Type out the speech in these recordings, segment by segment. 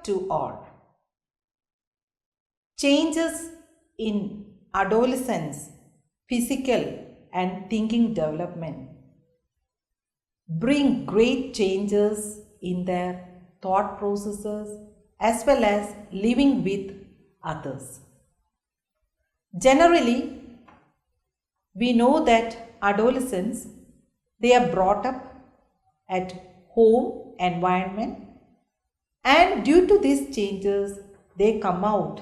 to all. Changes in adolescence, physical and thinking development bring great changes in their thought processes as well as living with others. Generally, we know that adolescents, they are brought up at home environment, and due to these changes, they come out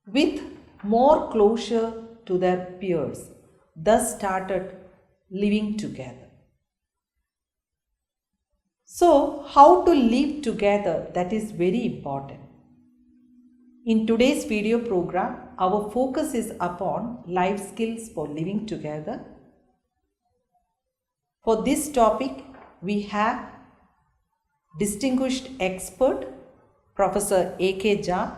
with more closure to their peers, thus started living together. So, how to live together, that is very important. In today's video program, our focus is upon life skills for living together. For this topic, we have distinguished expert, Professor A.K. Jha.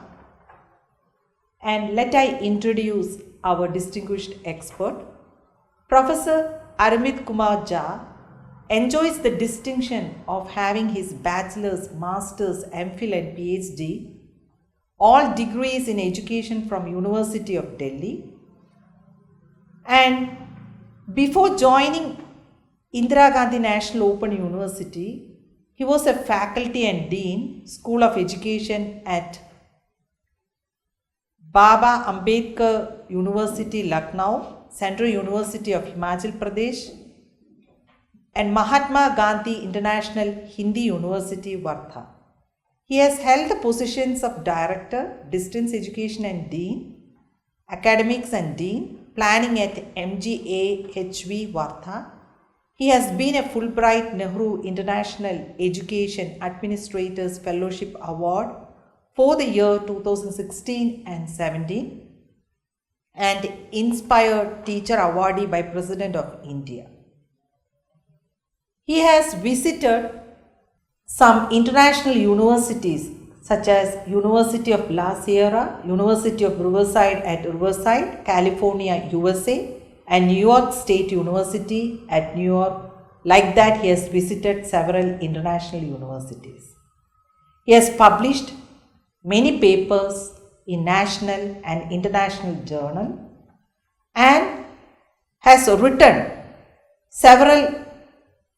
And let I introduce our distinguished expert. Professor Aramit Kumar Jha enjoys the distinction of having his bachelor's, master's, MPhil and PhD, all degrees in education from University of Delhi. And before joining Indira Gandhi National Open University, he was a faculty and dean, School of Education at Baba Ambedkar University, Lucknow, Central University of Himachal Pradesh, and Mahatma Gandhi International Hindi University, Wardha. He has held the positions of Director, Distance Education and Dean, Academics and Dean, Planning at MGA-HV, Wardha. He has been a Fulbright Nehru International Education Administrators Fellowship Award for the year 2016 and 17 and Inspired Teacher Awardee by President of India. He has visited some international universities such as University of La Sierra, University of Riverside at Riverside, California, USA, and New York State University at New York. Like that, he has visited several international universities. He has published many papers in national and international journals and has written several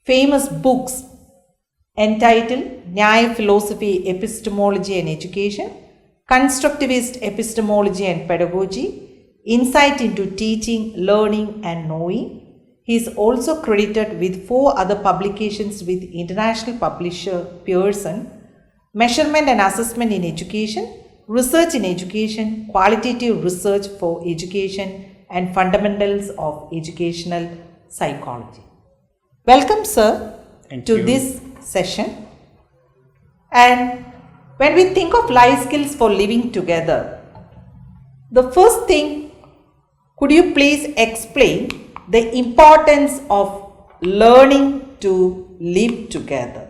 famous books entitled Nyaya Philosophy, Epistemology and Education, Constructivist Epistemology and Pedagogy, Insight into Teaching, Learning and Knowing. He is also credited with 4 other publications with international publisher Pearson: Measurement and Assessment in Education, Research in Education, Qualitative Research for Education, and Fundamentals of Educational Psychology. Welcome, sir, to this session. And when we think of life skills for living together, the first thing, could you please explain the importance of learning to live together?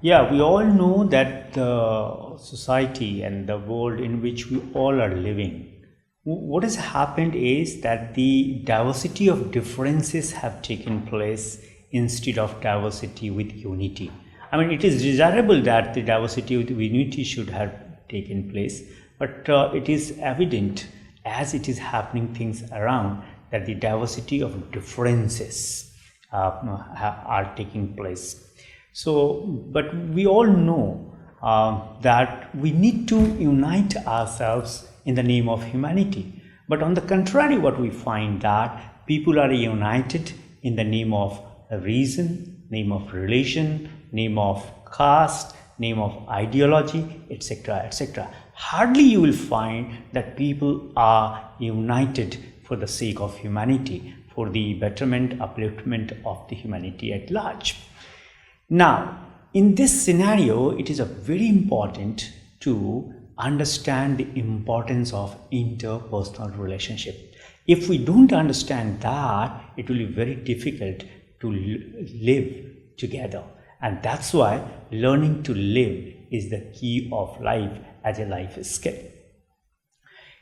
Yeah, we all know that the society and the world in which we all are living, what has happened is that the diversity of differences have taken place instead of diversity with unity. I mean, it is desirable that the diversity with unity should have taken place, but it is evident as it is happening things around that the diversity of differences are taking place. So, but we all know that we need to unite ourselves in the name of humanity. But on the contrary, what we find that people are united in the name of reason, name of religion, name of caste, name of ideology, etc., etc. Hardly you will find that people are united for the sake of humanity, for the betterment, upliftment of the humanity at large. Now, in this scenario, it is very important to understand the importance of interpersonal relationship. If we don't understand that, it will be very difficult to live together. And that's why learning to live is the key of life as a life skill.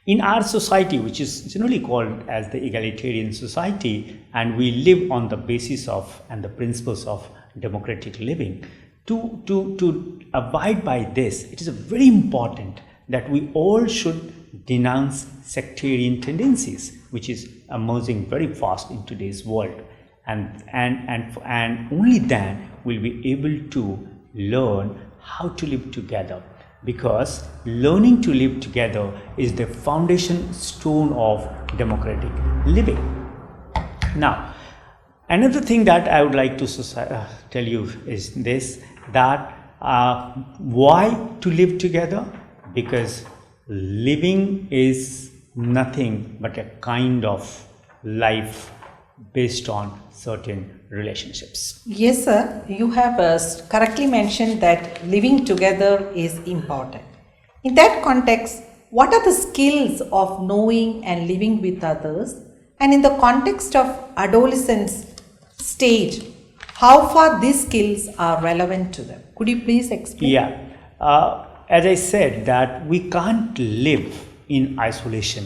In our society, which is generally called as the egalitarian society, and we live on the basis of and the principles of democratic living, To abide by this, it is very important that we all should denounce sectarian tendencies, which is emerging very fast in today's world, and only then will we able to learn how to live together, because learning to live together is the foundation stone of democratic living. Now, another thing that I would like to tell you is this, that why to live together? Because living is nothing but a kind of life based on certain relationships. Yes, sir. You have correctly mentioned that living together is important. In that context, what are the skills of knowing and living with others? And in the context of adolescence stage, how far these skills are relevant to them? Could you please explain? Yeah. As I said, that we can't live in isolation.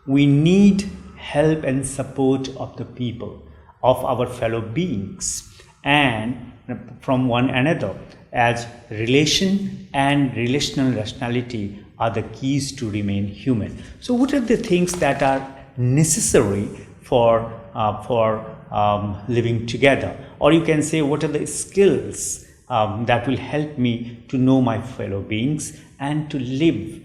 We need help and support of the people, of our fellow beings, and from one another, as relation and relational rationality are the keys to remain human. So what are the things that are necessary for living together? Or you can say, what are the skills that will help me to know my fellow beings and to live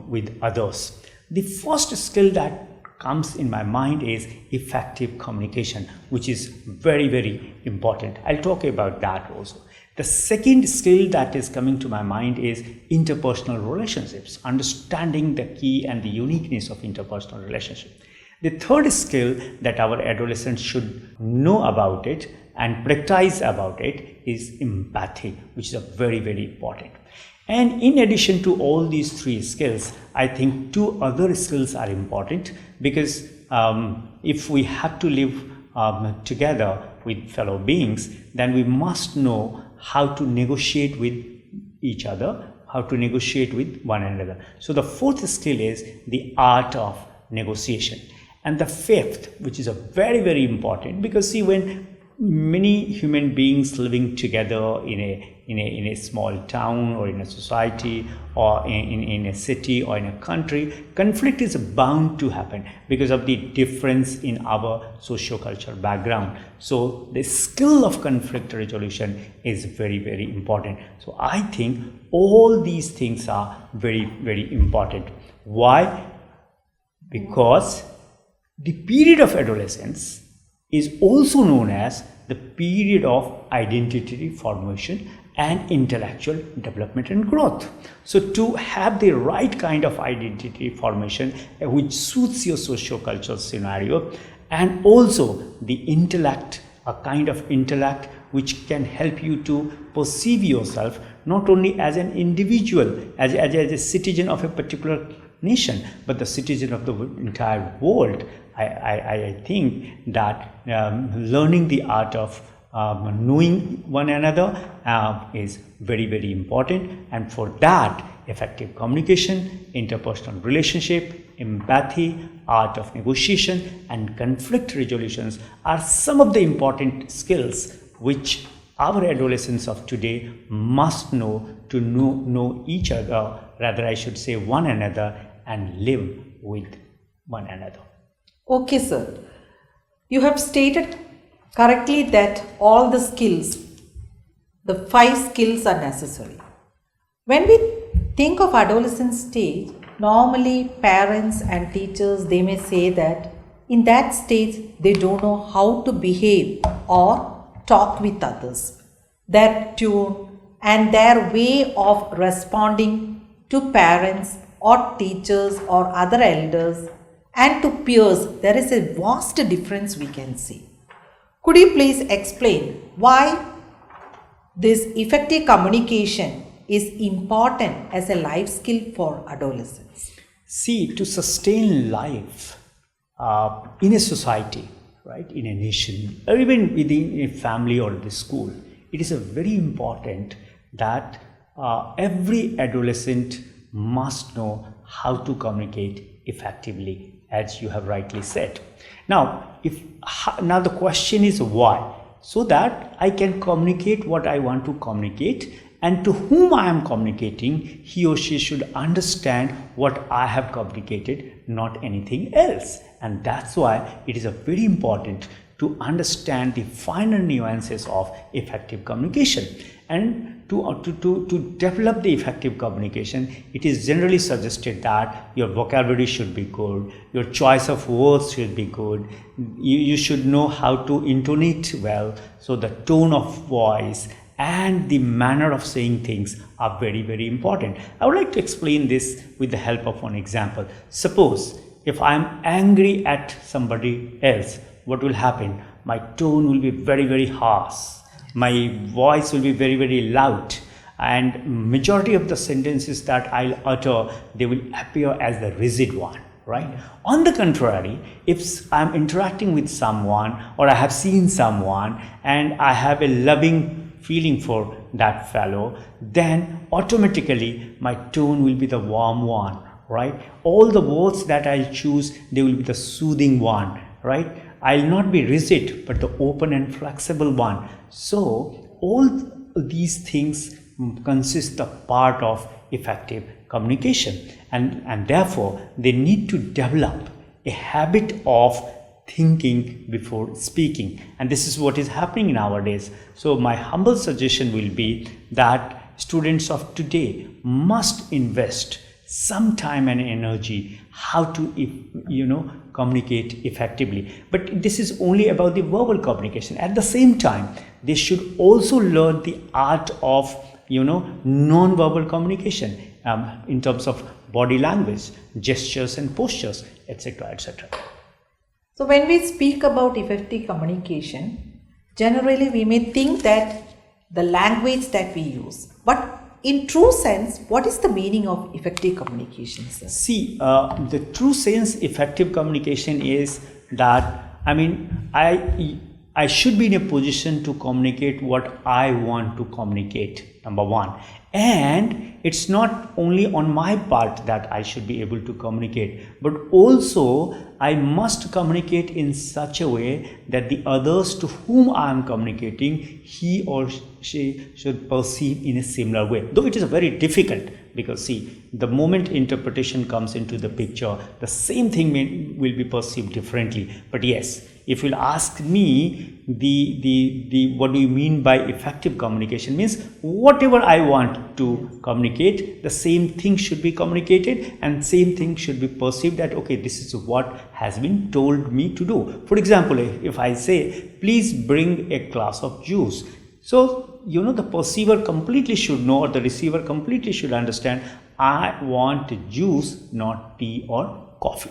with others? The first skill that comes in my mind is effective communication, which is very, very important. I'll talk about that also. The second skill that is coming to my mind is interpersonal relationships, understanding the key and the uniqueness of interpersonal relationship. The third skill that our adolescents should know about it and practice about it is empathy, which is a very, very important. And in addition to all these three skills, I think two other skills are important, because if we have to live together with fellow beings, then we must know how to negotiate with each other, how to negotiate with one another. So the fourth skill is the art of negotiation. And the fifth, which is a very, very important, because see, when many human beings living together in a small town or in a society or in a city or in a country, conflict is bound to happen because of the difference in our socio-cultural background. So the skill of conflict resolution is very, very important. So I think all these things are very, very important. Why? Because the period of adolescence is also known as the period of identity formation and intellectual development and growth. So to have the right kind of identity formation which suits your socio-cultural scenario, and also the intellect, a kind of intellect which can help you to perceive yourself not only as an individual, as a citizen of a particular nation, but the citizen of the entire world. I think that learning the art of knowing one another is very, very important, and for that, effective communication, interpersonal relationship, empathy, art of negotiation, and conflict resolutions are some of the important skills which our adolescents of today must know to know each other, rather I should say one another, and live with one another. Okay, sir. You have stated correctly that all the skills, the 5 skills are necessary. When we think of adolescent stage, normally parents and teachers, they may say that in that stage they don't know how to behave or talk with others. Their tune and their way of responding to parents or teachers or other elders and to peers, there is a vast difference we can see. Could you please explain why this effective communication is important as a life skill for adolescents? See, to sustain life in a society, right, in a nation, or even within a family or the school, it is a very important that every adolescent must know how to communicate effectively, as you have rightly said. Now the question is why. so that I can communicate what I want to communicate, and to whom I am communicating, he or she should understand what I have communicated, not anything else. And that's why it is very important to understand the finer nuances of effective communication. And to develop the effective communication, it is generally suggested that your vocabulary should be good, your choice of words should be good, you should know how to intonate well, so the tone of voice and the manner of saying things are very, very important. I would like to explain this with the help of one example. Suppose if I am angry at somebody else, what will happen? My tone will be very, very harsh. My voice will be very, very loud, and majority of the sentences that I'll utter, they will appear as the rigid one, right? On the contrary, if I'm interacting with someone, or I have seen someone and I have a loving feeling for that fellow, then automatically my tone will be the warm one, right? All the words that I choose, they will be the soothing one, right? I'll not be rigid, but the open and flexible one. So all these things consist of part of effective communication, and therefore they need to develop a habit of thinking before speaking, and this is what is happening nowadays. So my humble suggestion will be that students of today must invest some time and energy how to communicate effectively. But this is only about the verbal communication. At the same time, they should also learn the art of non-verbal communication in terms of body language, gestures and postures, etc., etc. So when we speak about effective communication, generally we may think that the language that we use, but in true sense, what is the meaning of effective communication, sir? See, the true sense effective communication is that, I should be in a position to communicate what I want to communicate, number one. And it's not only on my part that I should be able to communicate, but also I must communicate in such a way that the others to whom I am communicating, he or she should perceive in a similar way. Though it is very difficult, because see, the moment interpretation comes into the picture, the same thing will be perceived differently. But yes, if you'll ask me, the what do you mean by effective communication, means whatever I want to communicate, the same thing should be communicated, and same thing should be perceived that, okay, this is what has been told me to do. For example, if I say, please bring a glass of juice, so the perceiver completely should know, or the receiver completely should understand, I want juice, not tea or coffee.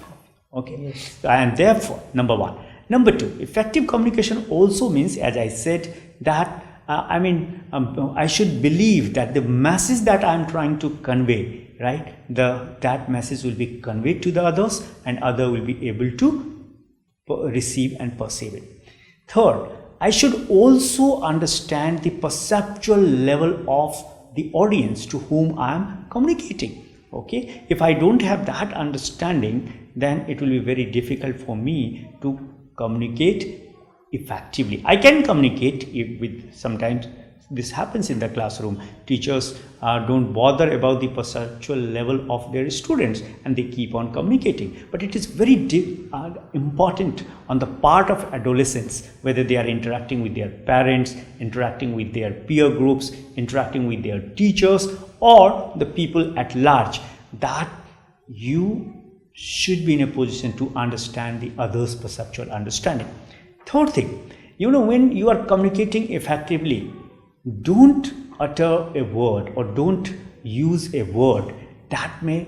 Okay, yes. And therefore, number one. Number two, effective communication also means, as I said, that I should believe that the message that I am trying to convey, right, that message will be conveyed to the others, and other will be able to receive and perceive it. Third, I should also understand the perceptual level of the audience to whom I am communicating. Okay, if I don't have that understanding, then it will be very difficult for me to communicate effectively. I can communicate with, sometimes this happens in the classroom, teachers don't bother about the perceptual level of their students and they keep on communicating, but it is very important on the part of adolescents, whether they are interacting with their parents, interacting with their peer groups, interacting with their teachers, or the people at large, that you should be in a position to understand the other's perceptual understanding. Third thing, when you are communicating effectively, don't utter a word or don't use a word that may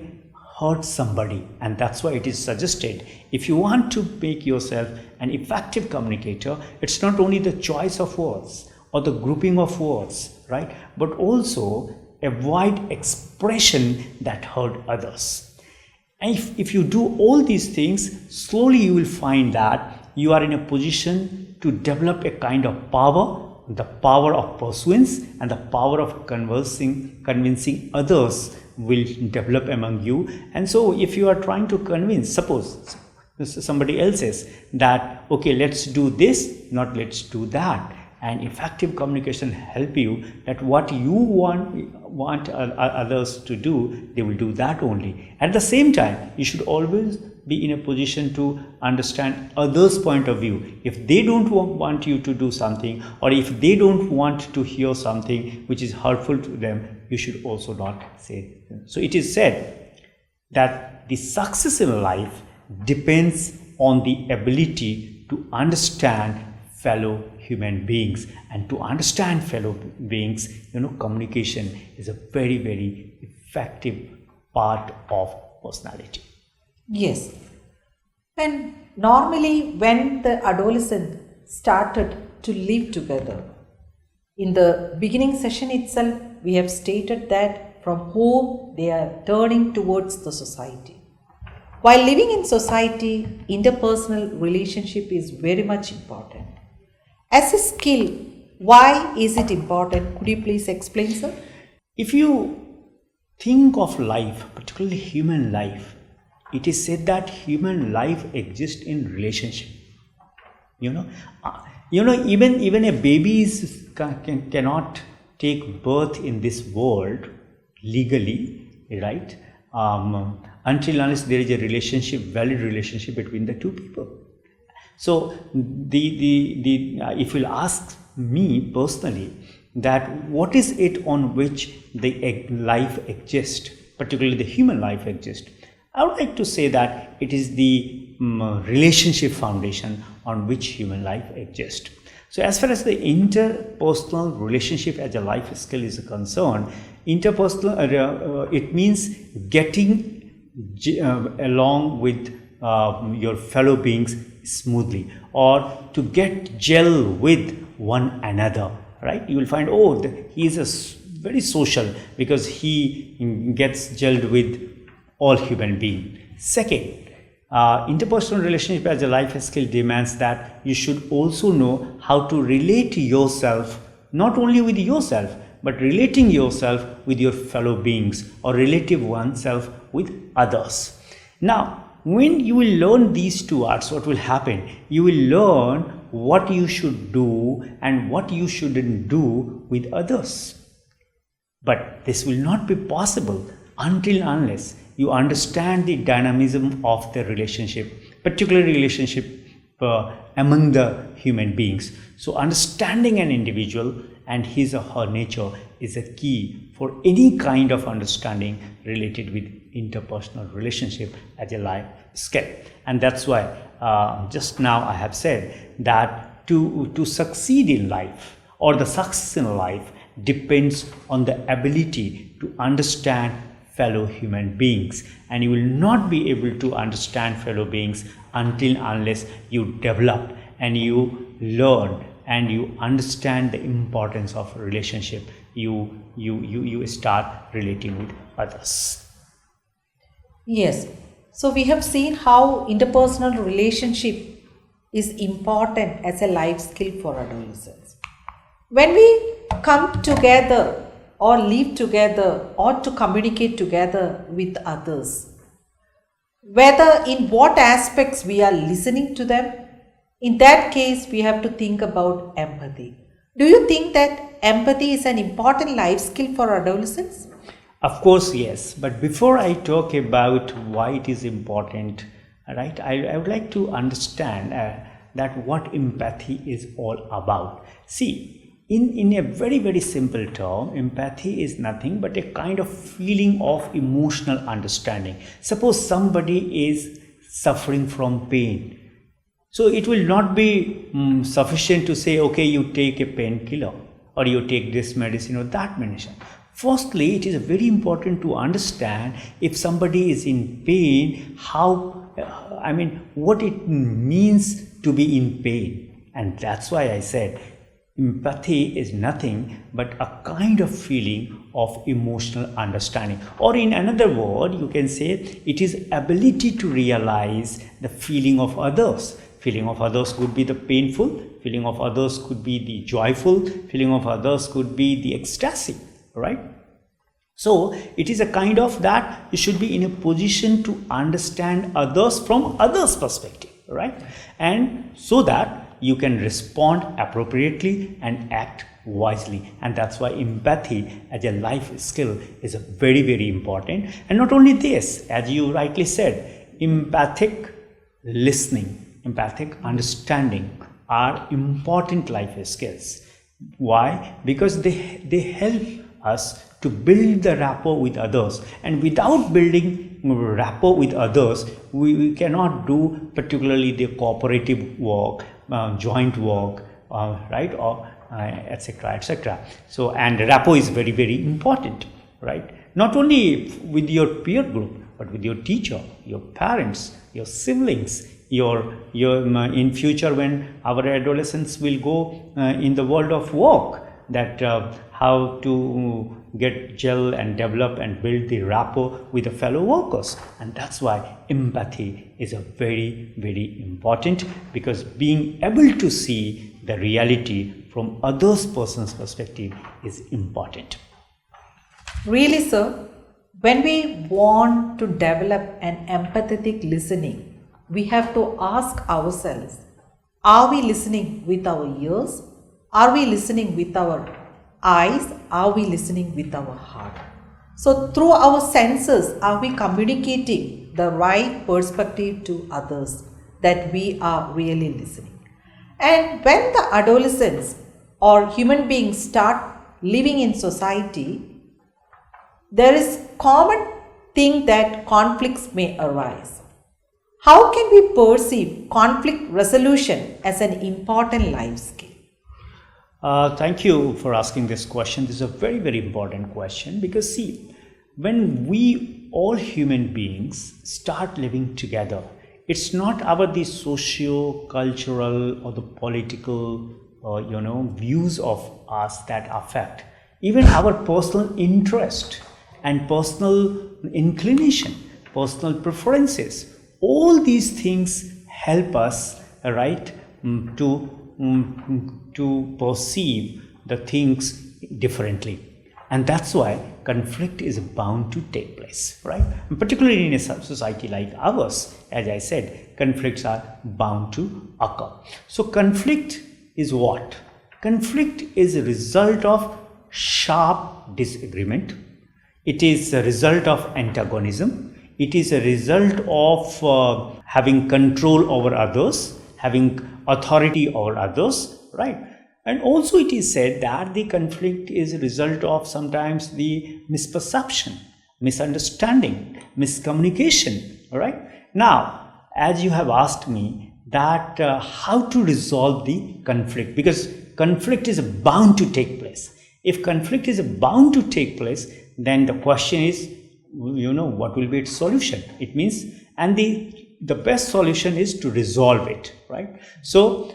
hurt somebody, and that's why it is suggested, if you want to make yourself an effective communicator, it's not only the choice of words or the grouping of words, right, but also avoid expression that hurt others. And if you do all these things, slowly you will find that you are in a position to develop a kind of power, the power of pursuance, and the power of convincing others will develop among you. And so if you are trying to convince, suppose somebody else says that, okay, let's do this, not let's do that. and effective communication help you that what you want others to do, they will do that only. At the same time, you should always be in a position to understand others' point of view. If they don't want you to do something, or if they don't want to hear something which is hurtful to them, you should also not say it. So it is said that the success in life depends on the ability to understand fellow human beings, and to understand fellow beings, communication is a very, very effective part of personality. Yes. And normally when the adolescent started to live together, in the beginning session itself, we have stated that from home they are turning towards the society. While living in society, interpersonal relationship is very much important. As a skill, why is it important? Could you please explain, sir? If you think of life, particularly human life, it is said that human life exists in relationship. Even a baby cannot take birth in this world legally, right? Until unless there is a relationship, valid relationship between the two people. So if you'll ask me personally, that what is it on which the life exists, particularly the human life exists, I would like to say that it is the relationship foundation on which human life exists. So as far as the interpersonal relationship as a life skill is concerned, interpersonal, it means getting along with your fellow beings smoothly, or to get gel with one another, right? You will find, he is very social because he gets gelled with all human beings. Second, interpersonal relationship as a life skill demands that you should also know how to relate yourself, not only with yourself, but relating yourself with your fellow beings, or relative oneself with others. Now, when you will learn these two arts, what will happen? You will learn what you should do and what you shouldn't do with others. But this will not be possible until unless you understand the dynamism of the relationship, particularly relationship among the human beings. So understanding an individual and his or her nature is a key for any kind of understanding related with interpersonal relationship as a life skill. And that's why just now I have said that to succeed in life, or the success in life, depends on the ability to understand fellow human beings, and you will not be able to understand fellow beings until unless you develop and you learn and you understand the importance of relationship. You start relating with others. Yes. So we have seen how interpersonal relationship is important as a life skill for adolescents. When we come together or live together or to communicate together with others, whether in what aspects we are listening to them, in that case we have to think about empathy. Do you think that empathy is an important life skill for adolescents? Of course, yes. But before I talk about why it is important, right, I would like to understand that what empathy is all about. See, in a very, very simple term, empathy is nothing but a kind of feeling of emotional understanding. Suppose somebody is suffering from pain. So it will not be sufficient to say, okay, you take a painkiller or you take this medicine or that medicine. Firstly, it is very important to understand if somebody is in pain, what it means to be in pain. And that's why I said empathy is nothing but a kind of feeling of emotional understanding. Or in another word, you can say it is ability to realize the feeling of others. Feeling of others could be the painful, feeling of others could be the joyful, feeling of others could be the ecstasy, right? So it is a kind of that you should be in a position to understand others from others' perspective, right? And so that you can respond appropriately and act wisely. And that's why empathy as a life skill is very, very important. And not only this, as you rightly said, empathic listening, empathic understanding are important life skills. Why? Because they help us to build the rapport with others, and without building rapport with others, we cannot do particularly the cooperative work, joint work, right, or etc., etc. So, and rapport is very, very important, right? Not only with your peer group, but with your teacher, your parents, your siblings, your in future when our adolescents will go in the world of work, that how to get gel and develop and build the rapport with the fellow workers. And that's why empathy is a very, very important, because being able to see the reality from others person's perspective is important. Really, sir, when we want to develop an empathetic listening, we have to ask ourselves, are we listening with our ears? Are we listening with our eyes? Are we listening with our heart? So through our senses, are we communicating the right perspective to others, that we are really listening? And when the adolescents or human beings start living in society, there is common thing that conflicts may arise. How can we perceive conflict resolution as an important life skill? Thank you for asking this question. This is a very, very important question, because see, when we all human beings start living together, it's not about the socio-cultural or the political views of us that affect. Even our personal interest and personal inclination, personal preferences, all these things help us, right, to perceive the things differently. And that's why conflict is bound to take place, right? And particularly in a society like ours, as I said, conflicts are bound to occur. So conflict is what? Conflict is a result of sharp disagreement. It is a result of antagonism. It is a result of having control over others, having authority over others, right? And also it is said that the conflict is a result of sometimes the misperception, misunderstanding, miscommunication, right? Now, as you have asked me that how to resolve the conflict, because conflict is bound to take place. If conflict is bound to take place, then the question is, what will be its solution? It means, and the best solution is to resolve it, right? So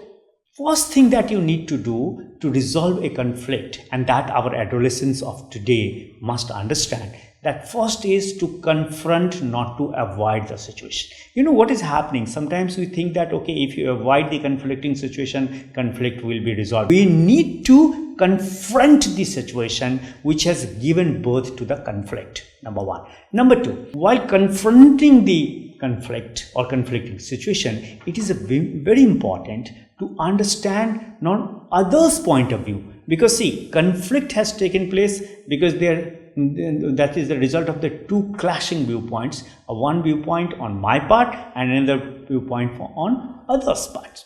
first thing that you need to do to resolve a conflict, and that our adolescents of today must understand, that first is to confront, not to avoid the situation. What is happening? Sometimes we think that, okay, if you avoid the conflicting situation, conflict will be resolved. We need to confront the situation which has given birth to the conflict, number one. Number two, while confronting the conflict or conflicting situation, it is very important to understand not others' point of view, because see, conflict has taken place because that is the result of the two clashing viewpoints, one viewpoint on my part and another viewpoint on others' part.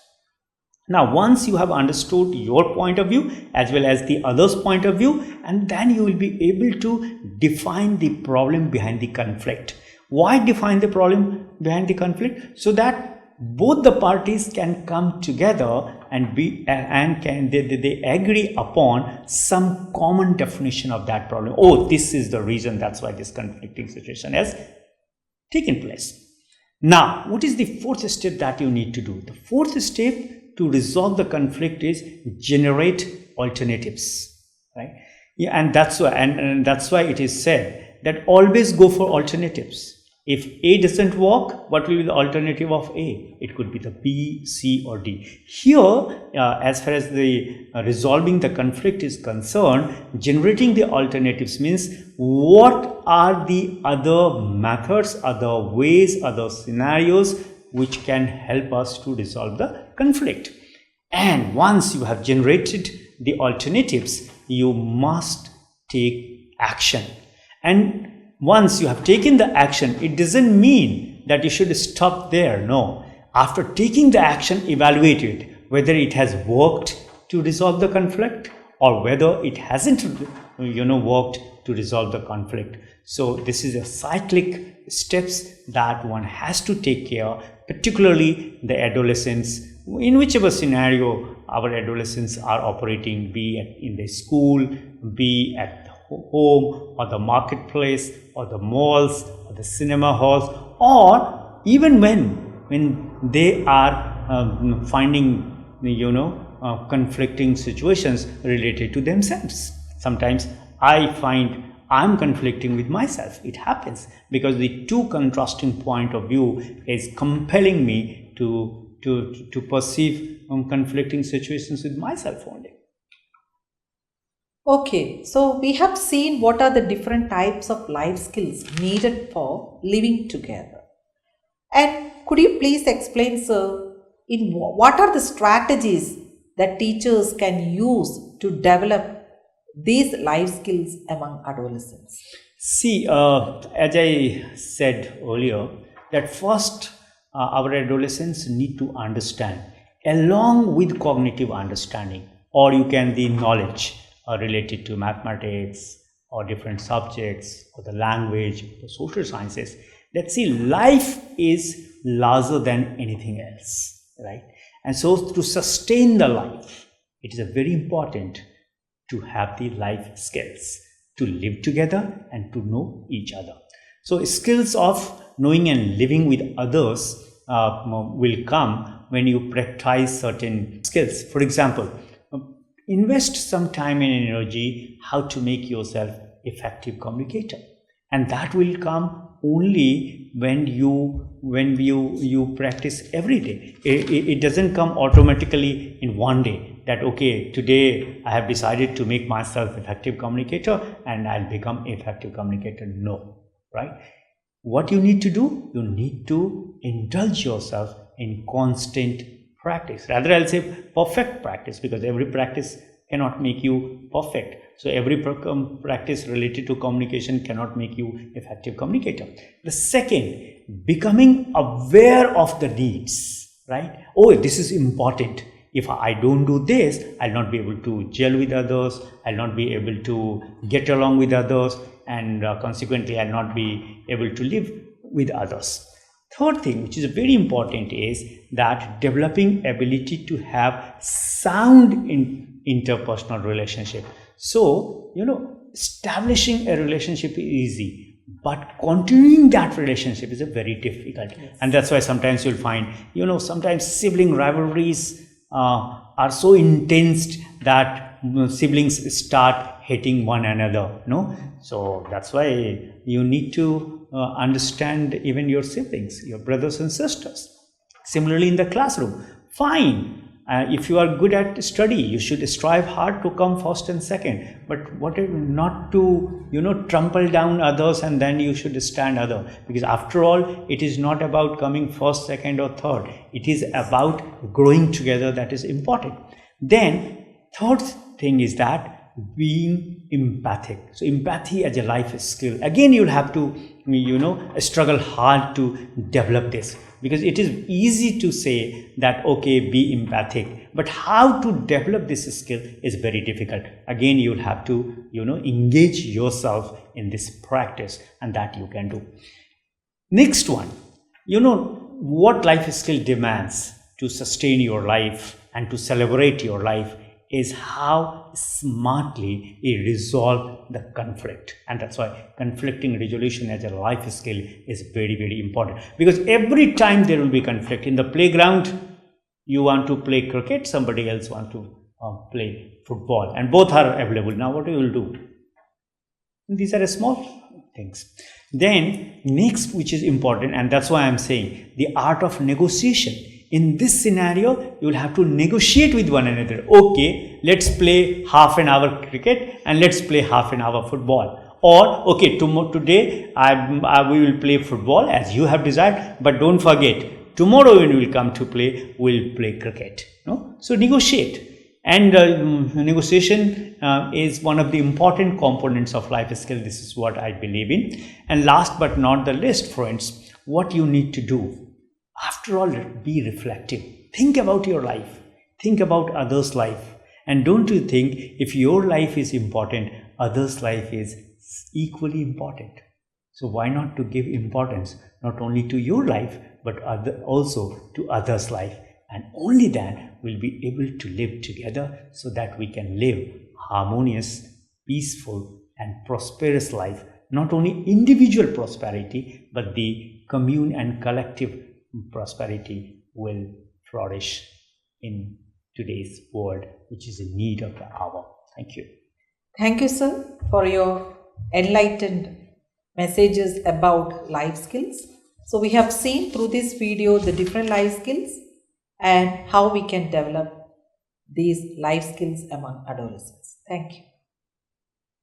Now, once you have understood your point of view as well as the other's point of view, and then you will be able to define the problem behind the conflict. Why define the problem behind the conflict? So that both the parties can come together and they agree upon some common definition of that problem. Oh, this is the reason, that's why this conflicting situation has taken place. Now, what is the fourth step that you need to do? The fourth step to resolve the conflict is generate alternatives, right? Yeah, and that's why, and that's why it is said that always go for alternatives. If A doesn't work, what will be the alternative of A? It could be the B, C or D. Here, as far as the resolving the conflict is concerned, generating the alternatives means what are the other methods, other ways, other scenarios which can help us to resolve the conflict. And once you have generated the alternatives, you must take action. And once you have taken the action, it doesn't mean that you should stop there. No. After taking the action, evaluate it, whether it has worked to resolve the conflict or whether it hasn't worked to resolve the conflict. So this is a cyclic steps that one has to take care, particularly the adolescents, in whichever scenario our adolescents are operating, be it in the school, be at the home or the marketplace or the malls or the cinema halls, or even when they are finding conflicting situations related to themselves. Sometimes I find I'm conflicting with myself. It happens because the two contrasting point of view is compelling me to perceive conflicting situations with myself only. Okay, so we have seen what are the different types of life skills needed for living together. And could you please explain, sir, in what are the strategies that teachers can use to develop these life skills among adolescents? See, as I said earlier, that first our adolescents need to understand, along with cognitive understanding, or you can the knowledge related to mathematics or different subjects or the language, the social sciences, that see life is larger than anything else, right? And so to sustain the life, it is very important to have the life skills, to live together and to know each other. So skills of knowing and living with others will come when you practice certain skills. For example, invest some time and energy how to make yourself effective communicator, and that will come only when you practice every day. It doesn't come automatically in one day that okay, today I have decided to make myself effective communicator and I'll become effective communicator. No, right? What you need to do, you need to indulge yourself in constant practice. Rather, I'll say perfect practice, because every practice cannot make you perfect. So every practice related to communication cannot make you effective communicator. The second, becoming aware of the needs, right? Oh, this is important. If I don't do this, I'll not be able to gel with others, I'll not be able to get along with others, and consequently I'll not be able to live with others. Third thing, which is very important, is that developing ability to have sound interpersonal relationship. So, establishing a relationship is easy, but continuing that relationship is a very difficult. Yes. And that's why sometimes you'll find, sometimes sibling rivalries are so intense that siblings start hating one another. So that's why you need to understand even your siblings, your brothers and sisters. Similarly, in the classroom, fine. If you are good at study, you should strive hard to come first and second. But what if not to, trample down others and then you should stand other? Because after all, it is not about coming first, second or third. It is about growing together. That is important. Then third thing is that being empathic. So empathy as a life skill. Again, you'll have to, struggle hard to develop this, because it is easy to say that, okay, be empathic, but how to develop this skill is very difficult. Again, you'll have to, engage yourself in this practice, and that you can do. Next one, what life skill demands to sustain your life and to celebrate your life is how smartly you resolve the conflict. And that's why conflicting resolution as a life skill is very, very important, because every time there will be conflict. In the playground, you want to play cricket, somebody else wants to play football, and both are available. Now what you will do? These are small things. Then next, which is important, and that's why I'm saying the art of negotiation. In this scenario, you will have to negotiate with one another. Okay, let's play half an hour cricket and let's play half an hour football. Or, okay, today we will play football as you have desired, but don't forget, tomorrow when we'll come to play, we'll play cricket. No? So negotiate. And negotiation is one of the important components of life skill. This is what I believe in. And last but not the least, friends, what you need to do. After all, be reflective. Think about your life. Think about others' life. And don't you think if your life is important, others' life is equally important? So why not to give importance not only to your life, but also to others' life? And only then we'll be able to live together so that we can live harmonious, peaceful and prosperous life. Not only individual prosperity, but the commune and collective prosperity will flourish in today's world, which is in need of the hour. Thank you. Thank you, sir, for your enlightened messages about life skills. So we have seen through this video the different life skills and how we can develop these life skills among adolescents. Thank you.